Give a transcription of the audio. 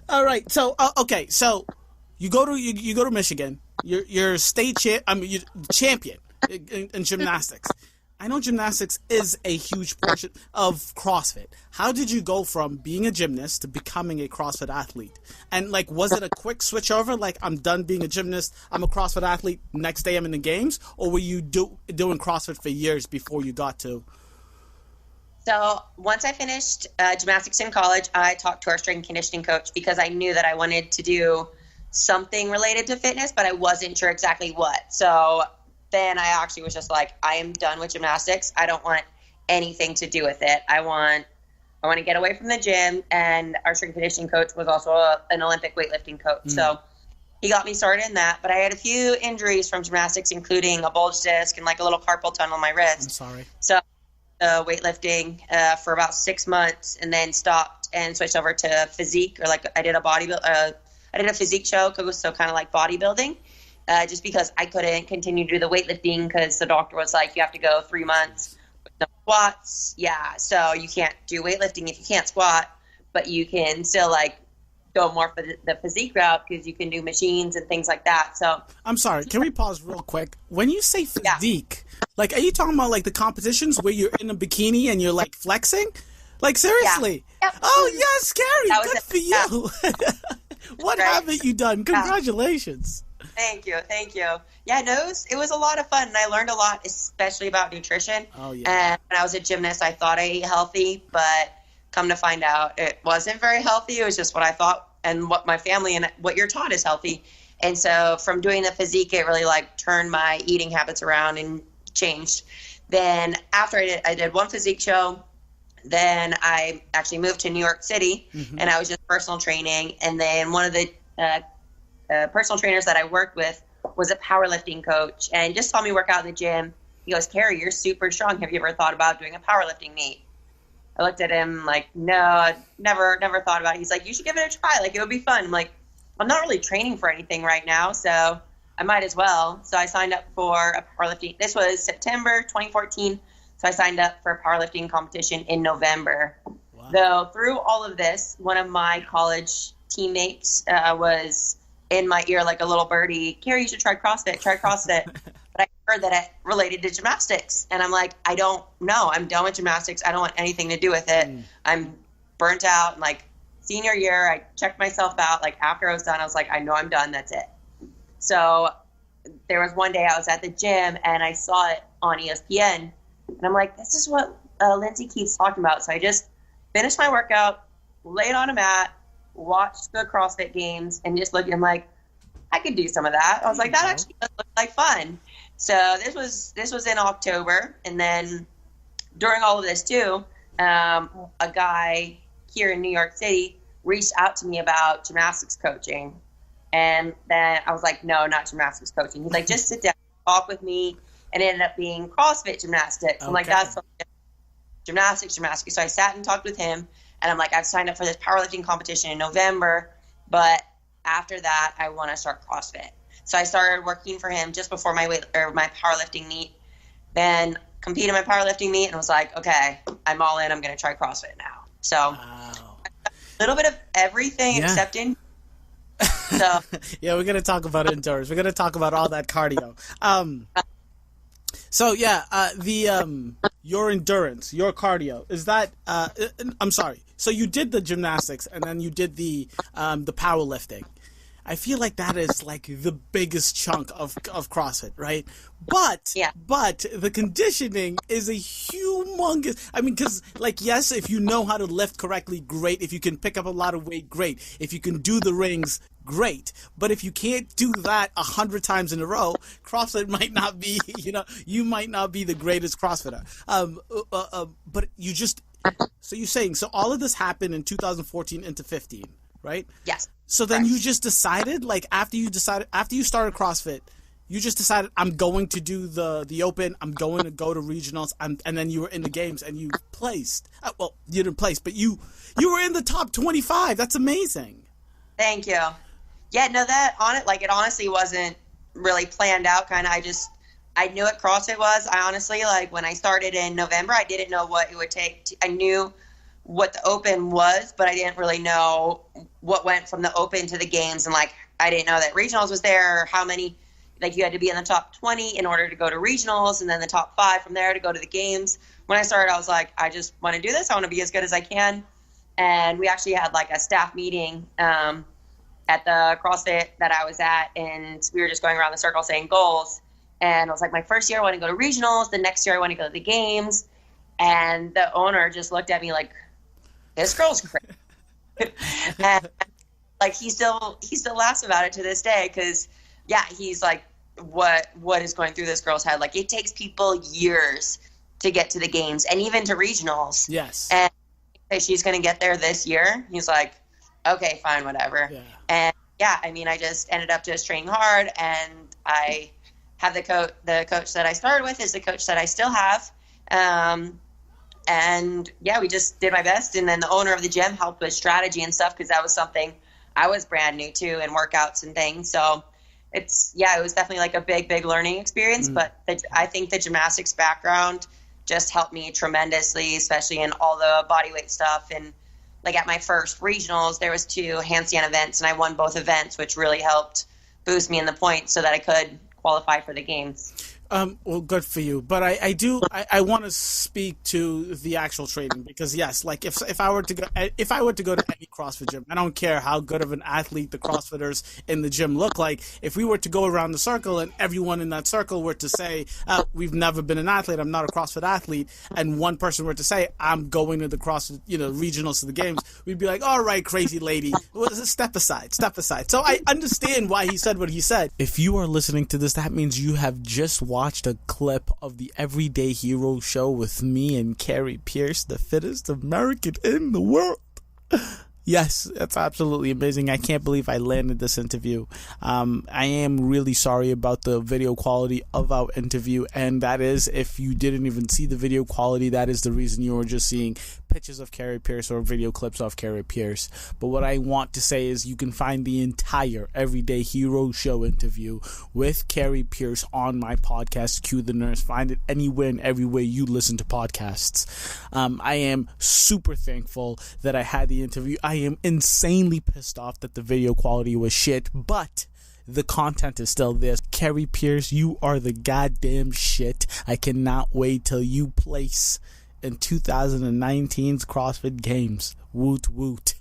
All right. So okay. So you go to Michigan. You're state champ. I mean, you're champion in gymnastics. I know gymnastics is a huge portion of CrossFit. How did you go from being a gymnast to becoming a CrossFit athlete? And like, was it a quick switch over? Like, I'm done being a gymnast. I'm a CrossFit athlete. Next day, I'm in the games. Or were you doing CrossFit for years before you got to? So once I finished gymnastics in college, I talked to our strength and conditioning coach because I knew that I wanted to do something related to fitness, but I wasn't sure exactly what. So then I actually was just like, I am done with gymnastics. I don't want anything to do with it. I want to get away from the gym. And our strength and conditioning coach was also an Olympic weightlifting coach. So he got me started in that. But I had a few injuries from gymnastics, including a bulge disc and like a little carpal tunnel in my wrist. I'm sorry. So weightlifting for about 6 months, and then stopped and switched over to physique, or like I did a physique show, so kind of like bodybuilding, just because I couldn't continue to do the weightlifting because the doctor was like, you have to go 3 months with no squats. Yeah, so you can't do weightlifting if you can't squat, but you can still like go more for the physique route because you can do machines and things like that. So I'm sorry, can we pause real quick? When you say physique, like, are you talking about like the competitions where you're in a bikini and you're like flexing? Like, seriously? Yeah. Oh yes, Kari, good for you. What Right. haven't you done? Congratulations. Thank you. Yeah, no, it was a lot of fun, and I learned a lot, especially about nutrition. Oh yeah. And when I was a gymnast, I thought I ate healthy, but come to find out, it wasn't very healthy. It was just what I thought and what my family and what you're taught is healthy. And so from doing the physique, it really like turned my eating habits around and changed. Then after I did one physique show, then I actually moved to New York City, and I was just personal training. And then one of the personal trainers that I worked with was a powerlifting coach, and just saw me work out in the gym. He goes, Kari, you're super strong. Have you ever thought about doing a powerlifting meet? I looked at him like, no, never thought about it. He's like, you should give it a try. Like, it would be fun. I'm like, I'm not really training for anything right now, so I might as well. So I signed up for a powerlifting. This was September 2014. So I signed up for a powerlifting competition in November. Wow. Though through all of this, one of my college teammates was in my ear like a little birdie, Kari, you should try CrossFit. But I heard that it related to gymnastics. And I'm like, I don't know. I'm done with gymnastics. I don't want anything to do with it. I'm burnt out. And like senior year, I checked myself out. Like after I was done, I was like, I know I'm done. That's it. So there was one day I was at the gym and I saw it on ESPN. And I'm like, this is what Lindsay keeps talking about. So I just finished my workout, laid on a mat, watched the CrossFit games, and just looked. I'm like, I could do some of that. I was like, that actually does look like fun. So this was in October, and then during all of this too, a guy here in New York City reached out to me about gymnastics coaching, and then I was like, no, not gymnastics coaching. He's like, just sit down, talk with me, and it ended up being CrossFit gymnastics. I'm like, that's gymnastics. So I sat and talked with him, and I'm like, I've signed up for this powerlifting competition in November, but after that, I want to start CrossFit. So I started working for him just before my powerlifting meet. Then competed in my powerlifting meet and was like, okay, I'm all in. I'm going to try CrossFit now. So a little bit of everything except in. So yeah, we're going to talk about endurance. We're going to talk about all that cardio. So yeah, your endurance, your cardio, is that, I'm sorry. So you did the gymnastics and then you did the powerlifting. I feel like that is like the biggest chunk of CrossFit, right? But the conditioning is a humongous. I mean, because like, yes, if you know how to lift correctly, great. If you can pick up a lot of weight, great. If you can do the rings, great. But if you can't do that 100 times in a row, CrossFit might not be, you might not be the greatest CrossFitter. But you just, so you're saying, so all of this happened in 2014 into 15, right? Yes. So then you just decided, like after you started CrossFit, you just decided, I'm going to do the open, I'm going to go to regionals, and then you were in the games and you placed. Well, you didn't place, but you were in the top 25. That's amazing. Thank you. Yeah, no, it honestly wasn't really planned out. Kind of, I knew what CrossFit was. I honestly, like when I started in November, I didn't know what it would take. I knew what the open was, but I didn't really know what went from the open to the games. And like, I didn't know that regionals was there, or how many, like you had to be in the top 20 in order to go to regionals, and then the top 5 from there to go to the games. When I started, I was like, I just want to do this. I want to be as good as I can. And we actually had like a staff meeting at the CrossFit that I was at, and we were just going around the circle saying goals. And I was like, my first year I want to go to regionals. The next year I want to go to the games. And the owner just looked at me like, this girl's crazy. And like, he still laughs about it to this day. Cause yeah, he's like, what is going through this girl's head? Like, it takes people years to get to the games and even to regionals. Yes. And she's going to get there this year. He's like, okay, fine, whatever. Yeah. And yeah, I mean, I just ended up just training hard, and I have the coach that I started with is the coach that I still have. And yeah, we just did my best. And then the owner of the gym helped with strategy and stuff, because that was something I was brand new to, and workouts and things. So it was definitely like a big learning experience. But I think the gymnastics background just helped me tremendously, especially in all the bodyweight stuff. And like at my first regionals, there was 2 handstand events, and I won both events, which really helped boost me in the points so that I could qualify for the games. Well, good for you. But I want to speak to the actual training, because yes, like if I were to go to any CrossFit gym, I don't care how good of an athlete the CrossFitters in the gym look like. If we were to go around the circle and everyone in that circle were to say, we've never been an athlete, I'm not a CrossFit athlete, and one person were to say, I'm going to the CrossFit, regionals to the games, we'd be like, all right, crazy lady, step aside. So I understand why he said what he said. If you are listening to this, that means you have just watched a clip of the Everyday Hero show with me and Kari, Pearce, the fittest American in the world. Yes, that's absolutely amazing. I can't believe I landed this interview. I am really sorry about the video quality of our interview, and that is, if you didn't even see the video quality, that is the reason you were just seeing pictures of Kari Pearce or video clips of Kari Pearce. But what I want to say is you can find the entire Everyday Hero show interview with Kari Pearce on my podcast, Q the Nurse. Find it anywhere and everywhere you listen to podcasts. I am super thankful that I had the interview. I am insanely pissed off that the video quality was shit, but the content is still there. Kari Pearce, you are the goddamn shit. I cannot wait till you place in 2019's CrossFit Games. Woot woot.